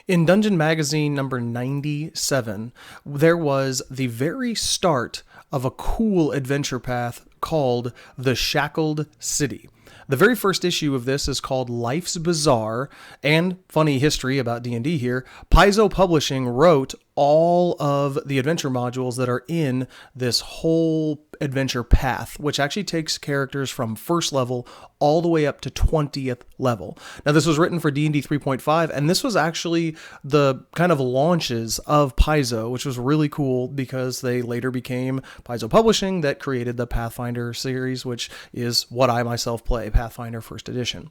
In Dungeon Magazine number 97, there was the very start of a cool adventure path called the Shackled City. The very first issue of this is called Life's Bazaar, and funny history about D&D here, Paizo Publishing wrote all of the adventure modules that are in this whole adventure path, which actually takes characters from first level all the way up to 20th level. Now, this was written for D&D 3.5, and this was actually the kind of launches of Paizo, which was really cool because they later became Paizo Publishing that created the Pathfinder series, which is what I myself play, Pathfinder First Edition.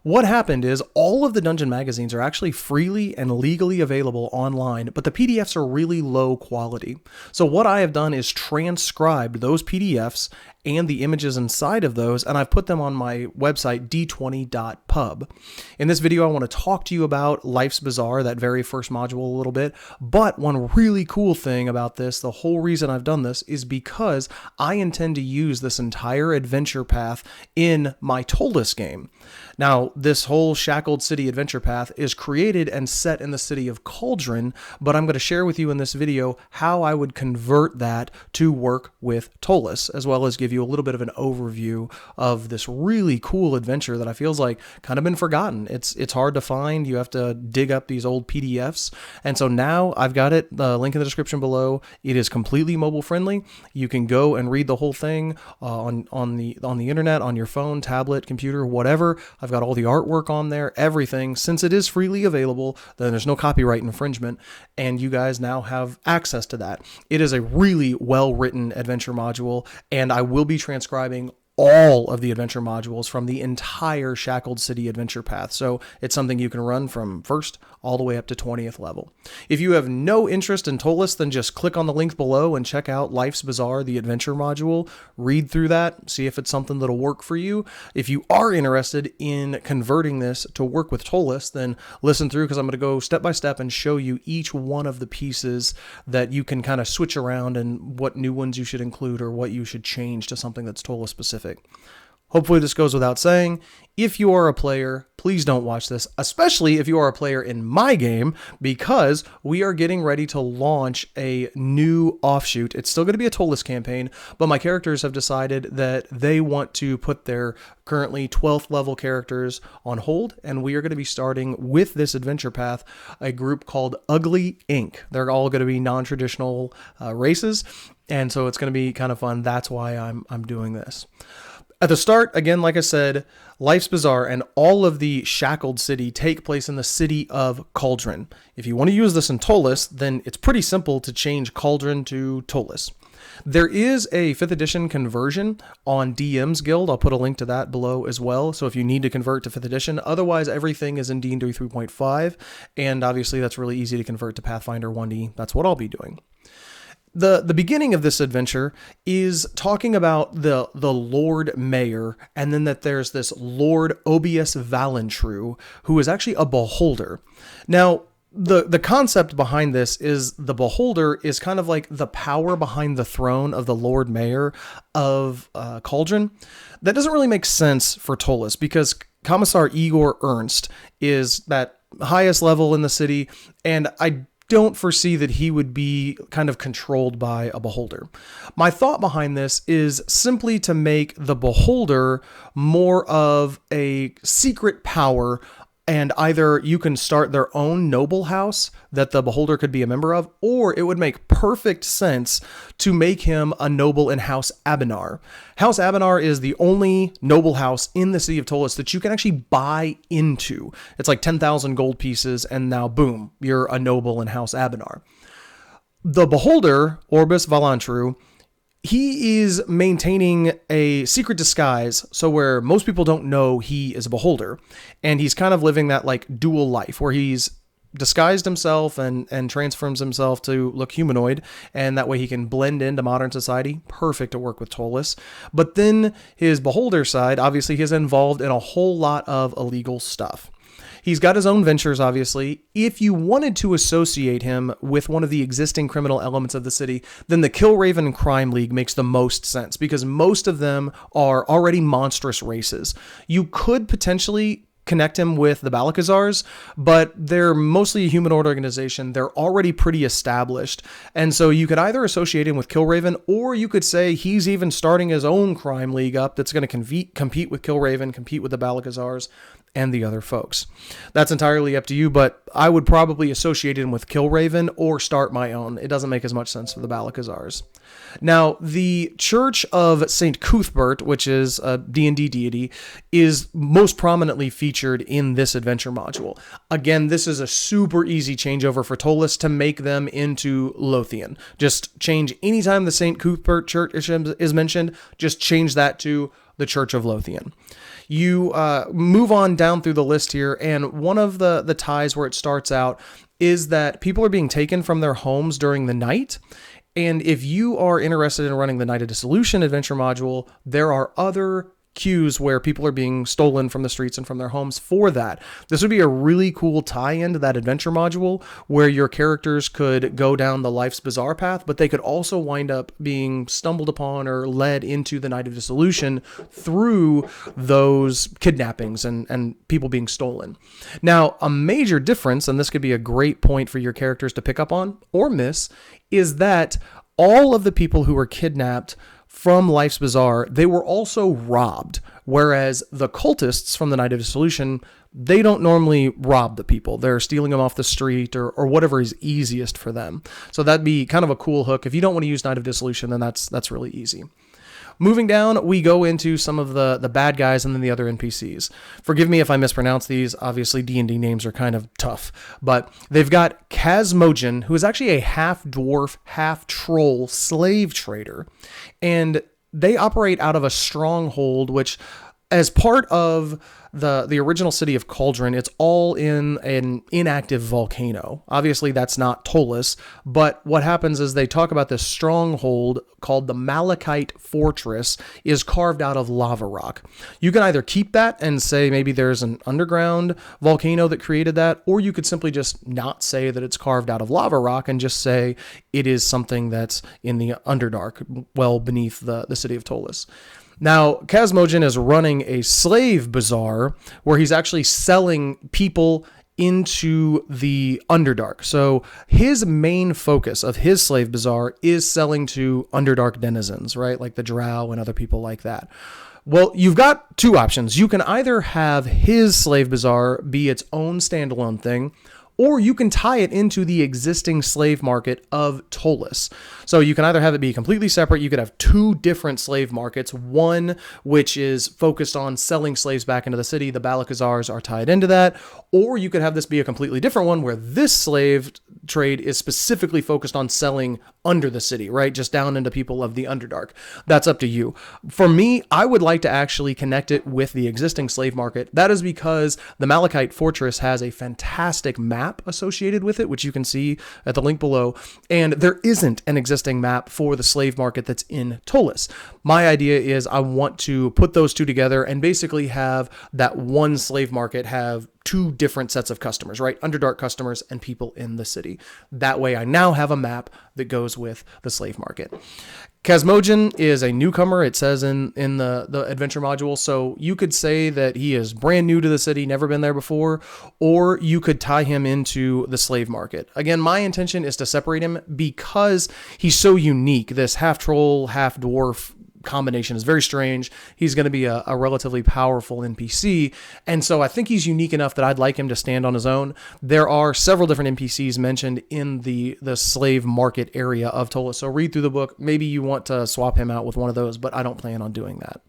What happened is all of the dungeon magazines are actually freely and legally available online, but the PDFs are really low quality. So what I have done is transcribed those PDFs and the images inside of those, and I've put them on my website, d20.pub. In this video, I want to talk to you about Life's Bazaar, that very first module a little bit, but one really cool thing about this, the whole reason I've done this, is because I intend to use this entire adventure path in my Ptolus game. Now, this whole Shackled City Adventure Path is created and set in the city of Cauldron, but I'm going to share with you in this video how I would convert that to work with Ptolus, as well as give you a little bit of an overview of this really cool adventure that I feels like kind of been forgotten. It's hard to find. You have to dig up these old PDFs. And so now I've got it, the link in the description below. It is completely mobile friendly. You can go and read the whole thing on the internet, on your phone, tablet, computer, whatever. I've got all the artwork on there, everything. Since it is freely available, then there's no copyright infringement, and you guys now have access to that. It is a really well-written adventure module, and I will be transcribing all of the adventure modules from the entire Shackled City Adventure Path. So it's something you can run from first all the way up to 20th level. If you have no interest in Ptolus, then just click on the link below and check out Life's Bazaar, the adventure module. Read through that, see if it's something that'll work for you. If you are interested in converting this to work with Ptolus, then listen through, because I'm going to go step by step and show you each one of the pieces that you can kind of switch around and what new ones you should include or what you should change to something that's Ptolus specific. Hopefully this goes without saying. If you are a player, please don't watch this, especially if you are a player in my game, because we are getting ready to launch a new offshoot. It's still going to be a Ptolus campaign, but my characters have decided that they want to put their currently 12th level characters on hold, and we are going to be starting with this adventure path a group called Ugly Inc. They're all going to be non-traditional races, and so it's going to be kind of fun. That's why I'm doing this. At the start, again, like I said, Life's Bazaar and all of the Shackled City take place in the city of Cauldron. If you want to use this in Ptolus, then it's pretty simple to change Cauldron to Ptolus. There is a 5th edition conversion on DM's Guild. I'll put a link to that below as well. So if you need to convert to 5th edition, otherwise everything is in D&D 3.5. And obviously that's really easy to convert to Pathfinder 1D. That's what I'll be doing. The beginning of this adventure is talking about the Lord Mayor, and then that there's this Lord Obius Valentru, who is actually a beholder. Now, the concept behind this is the beholder is kind of like the power behind the throne of the Lord Mayor of Cauldron. That doesn't really make sense for Ptolus, because Commissar Igor Ernst is that highest level in the city, and I don't foresee that he would be kind of controlled by a beholder. My thought behind this is simply to make the beholder more of a secret power, and either you can start their own noble house that the beholder could be a member of, or it would make perfect sense to make him a noble in House Abinar. House Abinar is the only noble house in the city of Ptolus that you can actually buy into. It's like 10,000 gold pieces, and now boom, you're a noble in House Abinar. The beholder, Orbis Valantru, he is maintaining a secret disguise, so where most people don't know he is a beholder, and he's kind of living that like dual life where he's disguised himself and transforms himself to look humanoid, and that way he can blend into modern society. Perfect to work with Ptolus. But then his beholder side, obviously he's involved in a whole lot of illegal stuff. He's got his own ventures, obviously. If you wanted to associate him with one of the existing criminal elements of the city, then the Killraven Crime League makes the most sense, because most of them are already monstrous races. You could potentially connect him with the Balakazars, but they're mostly a humanoid organization. They're already pretty established. And so you could either associate him with Killraven, or you could say he's even starting his own crime league up that's going to compete with Killraven, compete with the Balakazars and the other folks. That's entirely up to you, but I would probably associate him with Killraven or start my own. It doesn't make as much sense for the Balakazars. Now, the Church of St. Cuthbert, which is a D&D deity, is most prominently featured in this adventure module. Again, this is a super easy changeover for Ptolus to make them into Lothian. Just change anytime the St. Cuthbert Church is mentioned, just change that to the Church of Lothian. You move on down through the list here, and one of the ties where it starts out is that people are being taken from their homes during the night. And if you are interested in running the Night of Dissolution adventure module, there are other queues where people are being stolen from the streets and from their homes for that. This would be a really cool tie-in to that adventure module where your characters could go down the Life's Bazaar path, but they could also wind up being stumbled upon or led into the Night of Dissolution through those kidnappings and people being stolen. Now, a major difference, and this could be a great point for your characters to pick up on or miss, is that all of the people who were kidnapped from Life's Bazaar, they were also robbed, whereas the cultists from the Night of Dissolution, they don't normally rob the people. They're stealing them off the street or whatever is easiest for them. So that'd be kind of a cool hook. If you don't want to use Night of Dissolution, then that's really easy. Moving down, we go into some of the bad guys and then the other NPCs. Forgive me if I mispronounce these. Obviously, D&D names are kind of tough. But they've got Kazmogen, who is actually a half-dwarf, half-troll slave trader. And they operate out of a stronghold, which, as part of the original city of Cauldron, it's all in an inactive volcano. Obviously, that's not Ptolus, but what happens is they talk about this stronghold called the Malachite Fortress is carved out of lava rock. You can either keep that and say maybe there's an underground volcano that created that, or you could simply just not say that it's carved out of lava rock and just say it is something that's in the Underdark, well beneath the city of Ptolus. Now, Kazmogen is running a slave bazaar where he's actually selling people into the Underdark. So his main focus of his slave bazaar is selling to Underdark denizens, right? Like the Drow and other people like that. Well, you've got two options. You can either have his slave bazaar be its own standalone thing, or you can tie it into the existing slave market of Ptolus. So you can either have it be completely separate. You could have two different slave markets, one which is focused on selling slaves back into the city. The Balakazars are tied into that. Or you could have this be a completely different one where this slave trade is specifically focused on selling under the city, right? Just down into people of the Underdark. That's up to you. For me, I would like to actually connect it with the existing slave market. That is because the Malachite Fortress has a fantastic map associated with it, which you can see at the link below. And there isn't an existing map for the slave market that's in Ptolus. My idea is I want to put those two together and basically have that one slave market have two different sets of customers, right? Underdark customers and people in the city. That way I now have a map that goes with the slave market. Kazmogen is a newcomer, it says in the adventure module, so you could say that he is brand new to the city, never been there before, or you could tie him into the slave market. Again, my intention is to separate him because he's so unique. This half-troll, half-dwarf combination is very strange. He's going to be a relatively powerful NPC, and so I think he's unique enough that I'd like him to stand on his own. There are several different NPCs mentioned in the slave market area of Ptolus, so read through the book. Maybe you want to swap him out with one of those, but I don't plan on doing that.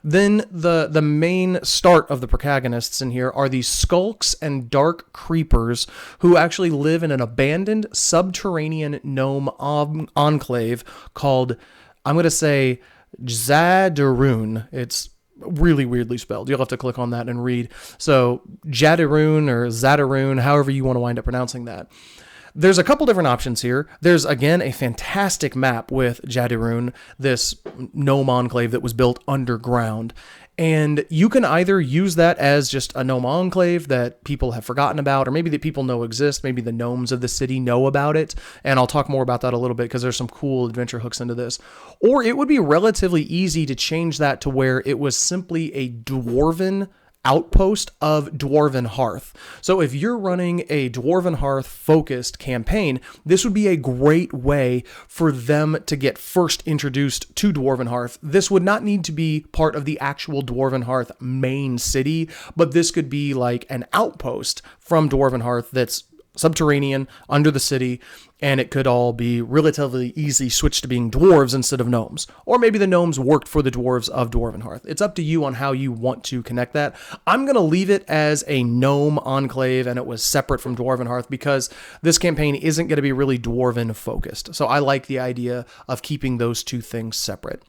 Then the main start of the protagonists in here are these skulks and dark creepers who actually live in an abandoned subterranean gnome enclave called, I'm going to say, Zadarun. It's really weirdly spelled. You'll have to click on that and read. So Jadarun or Zadarun, however you want to wind up pronouncing that. There's a couple different options here. There's, again, a fantastic map with Jadarun, this gnome enclave that was built underground. And you can either use that as just a gnome enclave that people have forgotten about, or maybe that people know exists. Maybe the gnomes of the city know about it. And I'll talk more about that a little bit because there's some cool adventure hooks into this. Or it would be relatively easy to change that to where it was simply a dwarven outpost of Dwarven Hearth. So if you're running a Dwarven Hearth focused campaign, this would be a great way for them to get first introduced to Dwarven Hearth. This would not need to be part of the actual Dwarven Hearth main city, but this could be like an outpost from Dwarven Hearth that's subterranean under the city, and it could all be relatively easy switched to being dwarves instead of gnomes. Or maybe the gnomes worked for the dwarves of Dwarven Hearth. It's up to you on how you want to connect that. I'm going to leave it as a gnome enclave, and it was separate from Dwarven Hearth because this campaign isn't going to be really dwarven focused. So I like the idea of keeping those two things separate.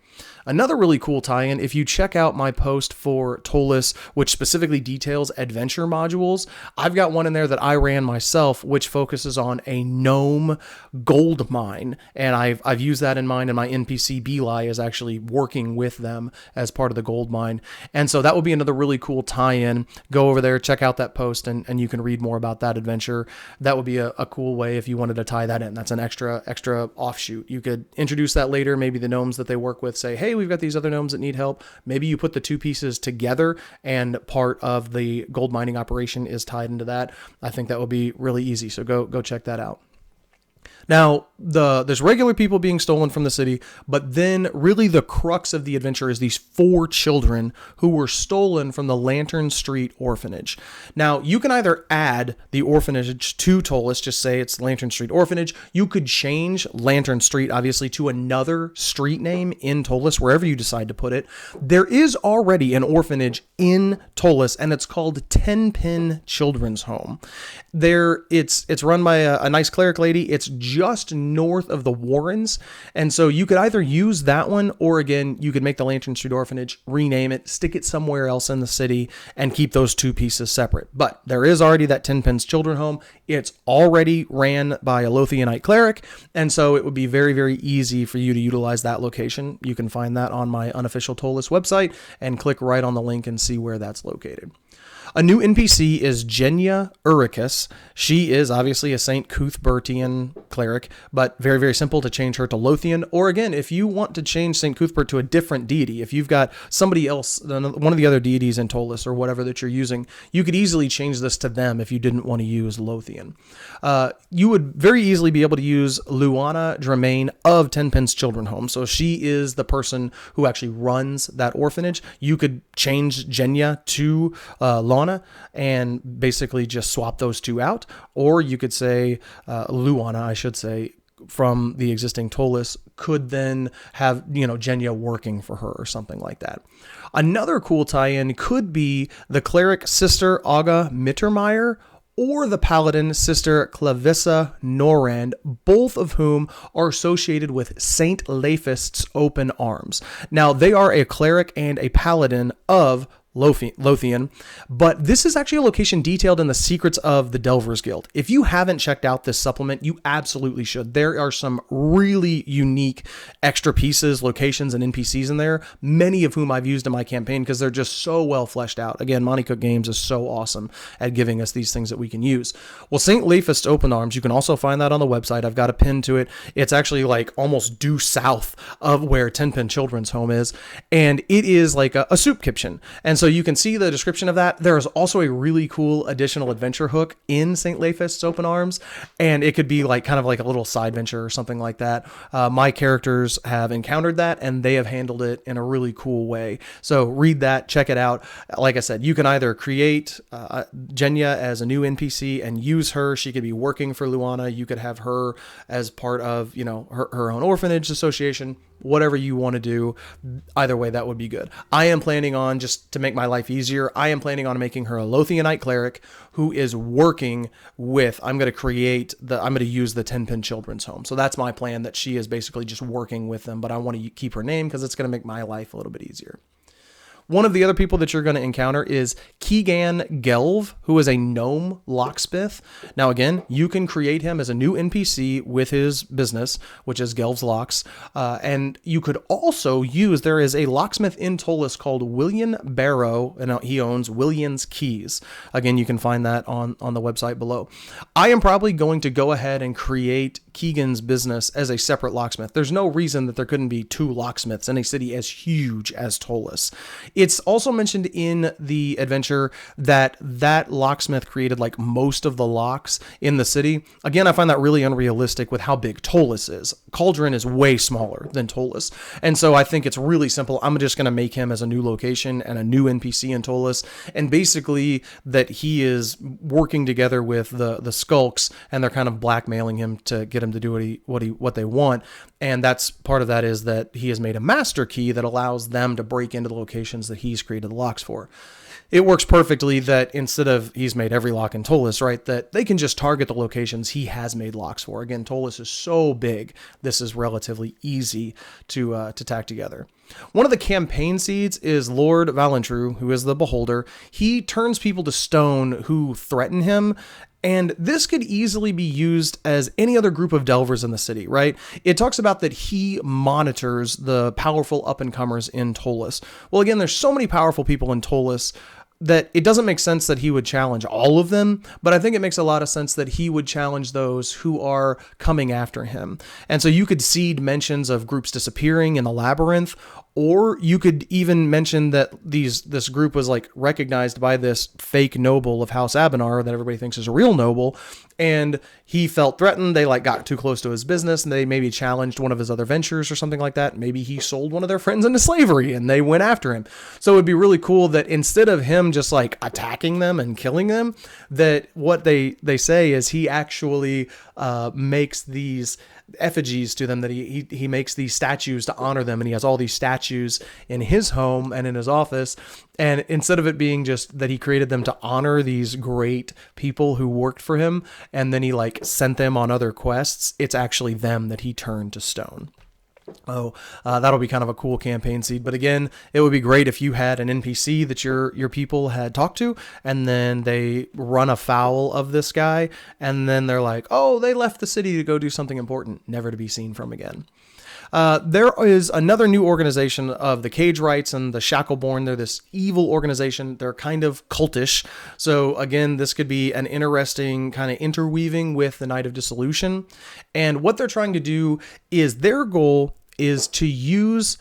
Another really cool tie-in, if you check out my post for Ptolus, which specifically details adventure modules, I've got one in there that I ran myself, which focuses on a gnome gold mine. And I've used that in mind, and my NPC Beli is actually working with them as part of the gold mine. And so that would be another really cool tie-in. Go over there, check out that post, and you can read more about that adventure. That would be a cool way if you wanted to tie that in. That's an extra offshoot. You could introduce that later. Maybe the gnomes that they work with say, hey, we've got these other gnomes that need help. Maybe you put the two pieces together and part of the gold mining operation is tied into that. I think that would be really easy. So go check that out. Now, there's regular people being stolen from the city, but then really the crux of the adventure is these 4 children who were stolen from the Lantern Street Orphanage. Now, you can either add the orphanage to Ptolus, just say it's Lantern Street Orphanage. You could change Lantern Street, obviously, to another street name in Ptolus, wherever you decide to put it. There is already an orphanage in Ptolus, and it's called Tenpin Children's Home. It's run by a nice cleric lady. It's just north of the Warrens. And so you could either use that one, or again, you could make the Lantern Street Orphanage, rename it, stick it somewhere else in the city, and keep those two pieces separate. But there is already that Tenpin's Children Home. It's already ran by a Lothianite cleric. And so it would be very, very easy for you to utilize that location. You can find that on my unofficial Ptolus website and click right on the link and see where that's located. A new NPC is Genya Uricus. She is obviously a St. Cuthbertian cleric, but very, very simple to change her to Lothian. Or again, if you want to change St. Cuthbert to a different deity, if you've got somebody else, one of the other deities in Ptolus or whatever that you're using, you could easily change this to them if you didn't want to use Lothian. You would very easily be able to use Luana Dramain of Tenpin's Children Home. So she is the person who actually runs that orphanage. You could change Genya to Lana and basically just swap those two out. Or you could say Luana, I should say, from the existing Ptolus could then have, Genya working for her or something like that. Another cool tie-in could be the cleric Sister Aga Mittermeier or the paladin Sister Clarissa Norand, both of whom are associated with Saint Laphist's Open Arms. Now, they are a cleric and a paladin of Lothian, but this is actually a location detailed in the Secrets of the Delvers Guild. If you haven't checked out this supplement, you absolutely should. There are some really unique extra pieces, locations, and NPCs in there, many of whom I've used in my campaign because they're just so well fleshed out. Again, Monte Cook Games is so awesome at giving us these things that we can use. Well, St. Laphist's Open Arms, you can also find that on the website. I've got a pin to it. It's actually like almost due south of where Tenpin Children's Home is, and it is like a soup kitchen. And so you can see the description of that. There is also a really cool additional adventure hook in St. Laphist's Open Arms, and it could be like kind of like a little side venture or something like that. My characters have encountered that, and they have handled it in a really cool way. So read that, check it out. Like I said, you can either create Genya as a new NPC and use her. She could be working for Luana. You could have her as part of, her own orphanage association. Whatever you want to do, either way, that would be good. I am planning on, just to make my life easier, I am planning on making her a Lothianite cleric who is working with, I'm going to use the Tenpin Children's Home. So that's my plan, that she is basically just working with them, but I want to keep her name because it's going to make my life a little bit easier. One of the other people that you're going to encounter is Keegan Gelv, who is a gnome locksmith. Now, again, you can create him as a new NPC with his business, which is Gelv's Locks. And you could also use, there is a locksmith in Ptolus called William Barrow, and he owns William's Keys. Again, you can find that on the website below. I am probably going to go ahead and create Keegan's business as a separate locksmith. There's no reason that there couldn't be 2 locksmiths in a city as huge as Ptolus. It's also mentioned in the adventure that locksmith created like most of the locks in the city. Again, I find that really unrealistic with how big Ptolus is. Cauldron is way smaller than Ptolus. And so I think it's really simple. I'm just going to make him as a new location and a new NPC in Ptolus. And basically that he is working together with the skulks, and they're kind of blackmailing him to get him to do what they want. And that's part of that is that he has made a master key that allows them to break into the locations that he's created the locks for. It works perfectly that instead of he's made every lock in Ptolus, right, that they can just target the locations he has made locks for. Again, Ptolus is so big, this is relatively easy to tack together. One of the campaign seeds is Lord Valentru, who is the Beholder. He turns people to stone who threaten him, and this could easily be used as any other group of delvers in the city, right? It talks about that he monitors the powerful up-and-comers in Ptolus. Well, again, there's so many powerful people in Ptolus that it doesn't make sense that he would challenge all of them, but I think it makes a lot of sense that he would challenge those who are coming after him. And so you could seed mentions of groups disappearing in the labyrinth, or you could even mention that this group was like recognized by this fake noble of House Abenar that everybody thinks is a real noble, and he felt threatened. They like got too close to his business, and they maybe challenged one of his other ventures or something like that. Maybe he sold one of their friends into slavery and they went after him. So it'd be really cool that instead of him just like attacking them and killing them, that what they say is he actually makes these effigies to them, that he makes these statues to honor them, and he has all these statues in his home and in his office. And instead of it being just that he created them to honor these great people who worked for him, and then he like sent them on other quests, it's actually them that he turned to stone. That'll be kind of a cool campaign seed. But again, it would be great if you had an NPC that your people had talked to, and then they run afoul of this guy, and then they're like, oh, they left the city to go do something important, never to be seen from again. There is another new organization of the Cage Rights and the Shackleborn. They're this evil organization. They're kind of cultish. So again, this could be an interesting kind of interweaving with the Night of Dissolution. And what they're trying to do is their goal is to use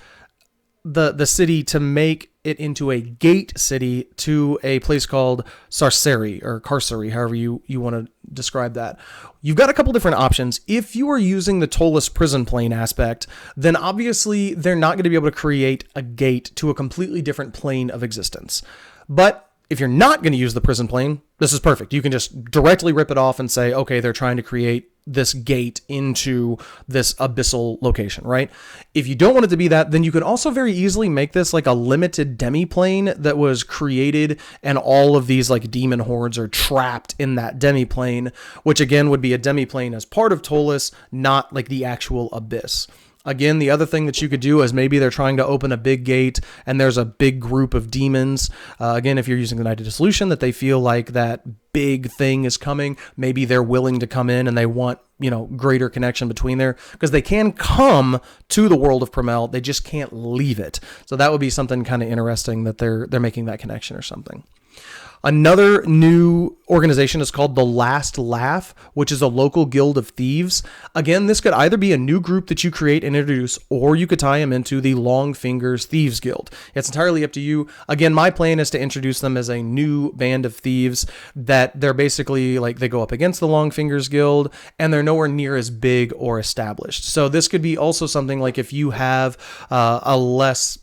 the city to make it into a gate city to a place called Sarceri or Carcery, however you want to describe that. You've got a couple different options. If you are using the Ptolus prison plane aspect, then obviously they're not going to be able to create a gate to a completely different plane of existence. But if you're not going to use the prison plane, this is perfect. You can just directly rip it off and say, okay, they're trying to create this gate into this abyssal location, right? If you don't want it to be that, then you could also very easily make this like a limited demi-plane that was created, and all of these like demon hordes are trapped in that demi-plane, which again would be a demi-plane as part of Ptolus, not like the actual abyss. Again, the other thing that you could do is maybe they're trying to open a big gate and there's a big group of demons. Again, if you're using the Night of Dissolution, that they feel like that big thing is coming. Maybe they're willing to come in and they want, greater connection between there, because they can come to the world of Primal. They just can't leave it. So that would be something kind of interesting that they're making that connection or something. Another new organization is called The Last Laugh, which is a local guild of thieves. Again, this could either be a new group that you create and introduce, or you could tie them into the Long Fingers Thieves Guild. It's entirely up to you. Again, my plan is to introduce them as a new band of thieves that they're basically like they go up against the Long Fingers Guild, and they're nowhere near as big or established. So this could be also something like if you have a less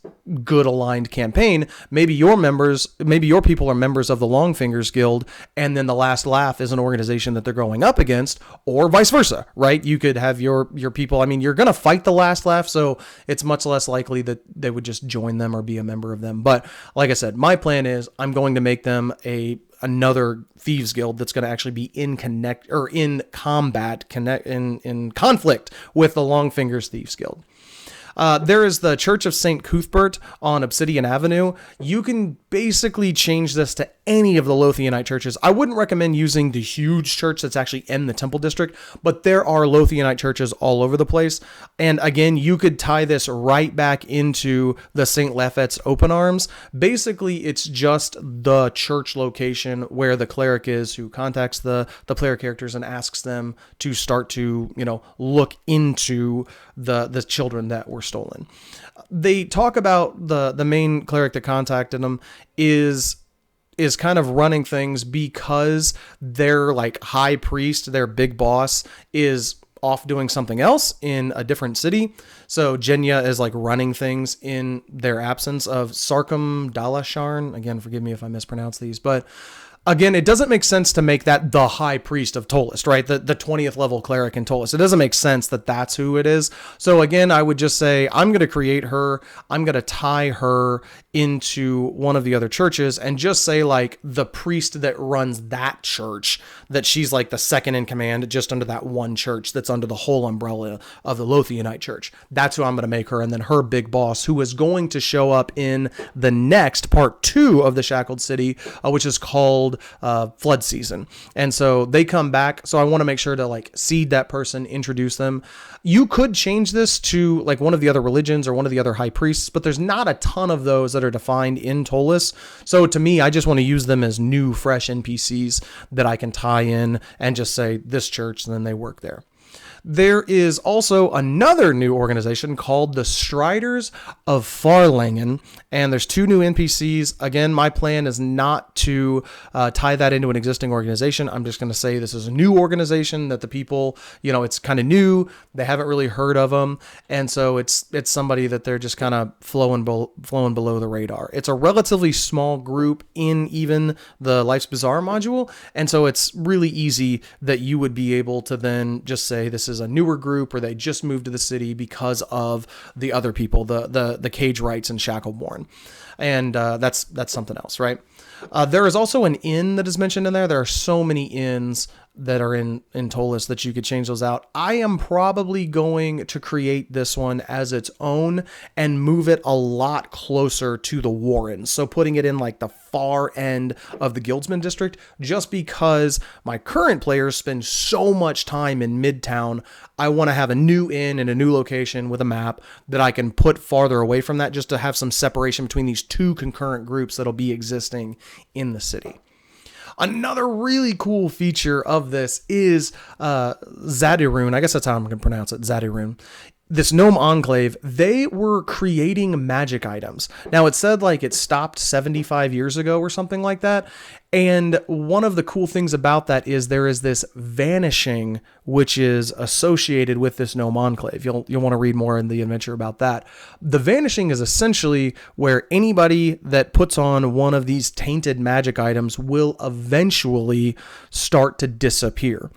good aligned campaign, maybe your people are members of the Long Fingers Guild, and then the Last Laugh is an organization that they're going up against, or vice versa, right? You could have your people, you're going to fight the Last Laugh, so it's much less likely that they would just join them or be a member of them. But like I said, my plan is I'm going to make them another thieves guild that's going to actually be in conflict with the Long Fingers Thieves Guild. There is the Church of St. Cuthbert on Obsidian Avenue. You can basically change this to any of the Lothianite churches. I wouldn't recommend using the huge church that's actually in the Temple District, but there are Lothianite churches all over the place. And again, you could tie this right back into the St. Lefet's Open Arms. Basically, it's just the church location where the cleric is, who contacts the player characters and asks them to start to, look into the children that were stolen. They talk about the main cleric that contacted them is kind of running things because their like high priest, their big boss, is off doing something else in a different city. So Jenya is like running things in their absence of Sarkum Dalasharn. Again, forgive me if I mispronounce these, but again, it doesn't make sense to make that the high priest of Ptolus, right? The 20th level cleric in Ptolus. It doesn't make sense that that's who it is. So again, I would just say, I'm going to create her. I'm going to tie her into one of the other churches and just say like the priest that runs that church, that she's like the second in command just under that one church that's under the whole umbrella of the Lothianite church. That's who I'm going to make her. And then her big boss, who is going to show up in the next part 2 of the Shackled City, which is called Flood Season. And so they come back. So I want to make sure to like seed that person, introduce them. You could change this to like one of the other religions or one of the other high priests, but there's not a ton of those that are defined in Ptolus. So to me, I just want to use them as new, fresh NPCs that I can tie in and just say this church, and then they work there. There is also another new organization called the Striders of Farlangen, and there's 2 new NPCs. Again, my plan is not to tie that into an existing organization. I'm just going to say this is a new organization that the people, it's kind of new. They haven't really heard of them, and so it's somebody that they're just kind of flowing below the radar. It's a relatively small group in even the Life's Bazaar module, and so it's really easy that you would be able to then just say this is a newer group, or they just moved to the city because of the other people, the Cage Rights and Shackleborn. And that's something else, right? There is also an inn that is mentioned in there. There are so many inns that are in Ptolus that you could change those out. I am probably going to create this one as its own and move it a lot closer to the Warrens. So putting it in like the far end of the Guildsman district, just because my current players spend so much time in Midtown. I want to have a new inn in a new location with a map that I can put farther away from that, just to have some separation between these 2 concurrent groups that'll be existing in the city. Another really cool feature of this is Zadirun. I guess that's how I'm going to pronounce it, Zadirun. This gnome enclave, they were creating magic items. Now, it said like it stopped 75 years ago or something like that. And one of the cool things about that is there is this vanishing, which is associated with this gnome enclave. You'll want to read more in the adventure about that. The vanishing is essentially where anybody that puts on one of these tainted magic items will eventually start to disappear.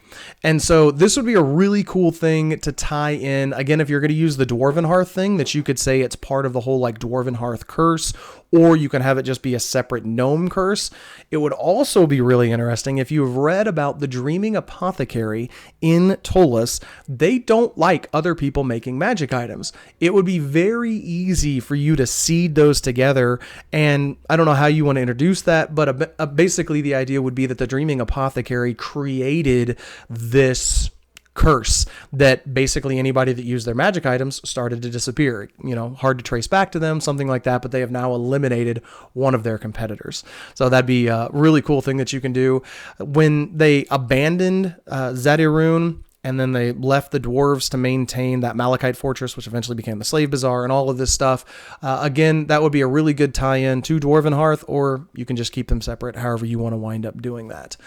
And so this would be a really cool thing to tie in. Again, if you're going to use the Dwarven Hearth thing, that you could say it's part of the whole like Dwarven Hearth curse, or you can have it just be a separate gnome curse. It would also be really interesting if you've read about the Dreaming Apothecary in Ptolus. They don't like other people making magic items. It would be very easy for you to seed those together, and I don't know how you want to introduce that, but basically the idea would be that the Dreaming Apothecary created this curse that basically anybody that used their magic items started to disappear. Hard to trace back to them, something like that, but they have now eliminated one of their competitors. So that'd be a really cool thing that you can do. When they abandoned Zadirun, and then they left the dwarves to maintain that Malachite fortress, which eventually became the Slave Bazaar and all of this stuff. Again, that would be a really good tie-in to Dwarven Hearth, or you can just keep them separate, however you want to wind up doing that.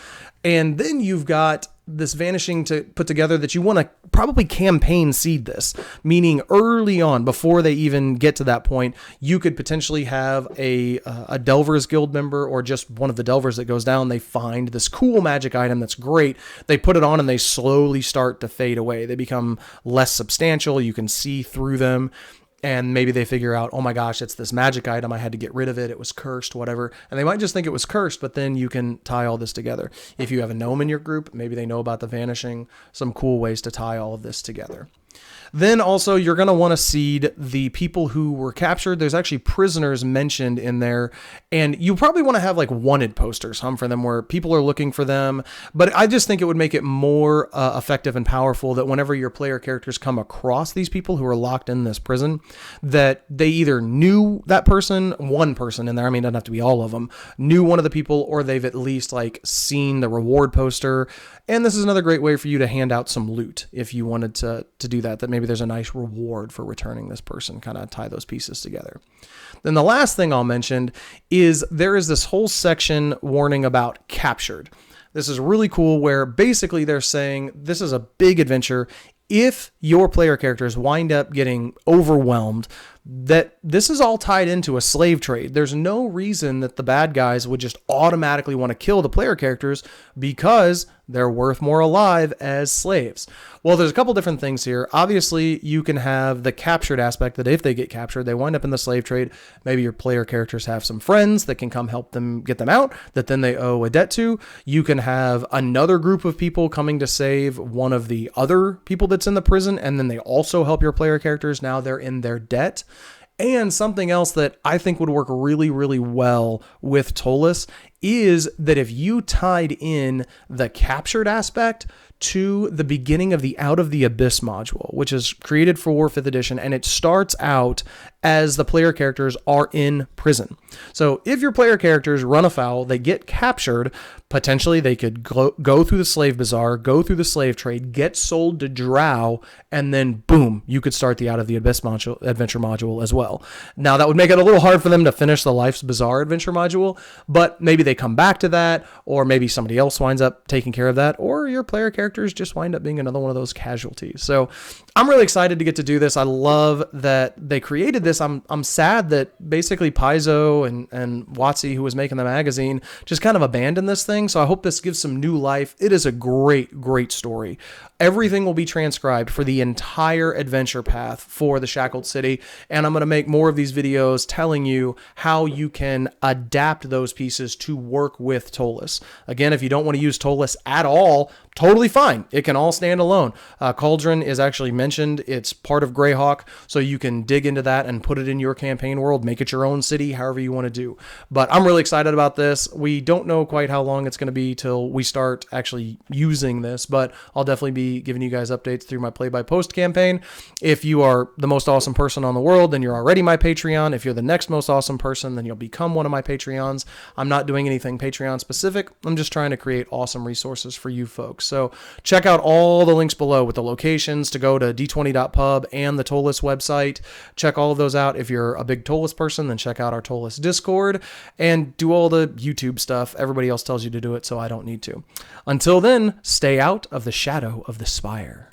And then you've got this vanishing to put together that you want to probably campaign seed this, meaning early on, before they even get to that point, you could potentially have a Delvers Guild member, or just one of the Delvers that goes down. They find this cool magic item that's great. They put it on and they slowly start to fade away. They become less substantial. You can see through them. And maybe they figure out, oh my gosh, it's this magic item. I had to get rid of it. It was cursed, whatever. And they might just think it was cursed, but then you can tie all this together. If you have a gnome in your group, maybe they know about the vanishing, some cool ways to tie all of this together. Then also, you're going to want to seed the people who were captured. There's actually prisoners mentioned in there, and you probably want to have like wanted posters hung for them where people are looking for them. But I just think it would make it more effective and powerful that whenever your player characters come across these people who are locked in this prison, that they either knew that person, one person in there, I mean, it doesn't have to be all of them, knew one of the people, or they've at least like seen the reward poster. And this is another great way for you to hand out some loot if you wanted to do that maybe there's a nice reward for returning this person, kind of tie those pieces together. Then the last thing I'll mention is there is this whole section warning about captured. This is really cool, where basically they're saying this is a big adventure. If your player characters wind up getting overwhelmed, that this is all tied into a slave trade. There's no reason that the bad guys would just automatically want to kill the player characters because they're worth more alive as slaves. Well, there's a couple different things here. Obviously, you can have the captured aspect, that if they get captured, they wind up in the slave trade. Maybe your player characters have some friends that can come help them get them out, that then they owe a debt to. You can have another group of people coming to save one of the other people that's in the prison, and then they also help your player characters. Now they're in their debt. And something else that I think would work really, really well with Ptolus is that if you tied in the captured aspect to the beginning of the Out of the Abyss module, which is created for 5th edition, and it starts out as the player characters are in prison. So if your player characters run afoul, they get captured, potentially they could go through the slave bazaar, go through the slave trade, get sold to Drow, and then boom, you could start the Out of the Abyss adventure module as well. Now that would make it a little hard for them to finish the Life's Bazaar adventure module, but maybe they come back to that, or maybe somebody else winds up taking care of that, or your player characters just wind up being another one of those casualties. So I'm really excited to get to do this. I love that they created this. I'm sad that basically Paizo and WotC, who was making the magazine, just kind of abandoned this thing. So I hope this gives some new life. It is a great, great story. Everything will be transcribed for the entire adventure path for the Shackled City, and I'm going to make more of these videos telling you how you can adapt those pieces to work with Ptolus. Again, if you don't want to use Ptolus at all, totally fine. It can all stand alone. Cauldron is actually mentioned. It's part of Greyhawk, so you can dig into that and put it in your campaign world, make it your own city, however you want to do. But I'm really excited about this. We don't know quite how long it's going to be till we start actually using this, but I'll definitely be giving you guys updates through my play-by-post campaign. If you are the most awesome person on the world, then you're already my Patreon. If you're the next most awesome person, then you'll become one of my Patreons. I'm not doing anything Patreon specific. I'm just trying to create awesome resources for you folks. So check out all the links below with the locations to go to d20.pub and the Ptolus website. Check all of those out. If you're a big Ptolus person, then check out our Ptolus Discord and do all the YouTube stuff. Everybody else tells you to do it, so I don't need to. Until then, stay out of the shadow of the Spire.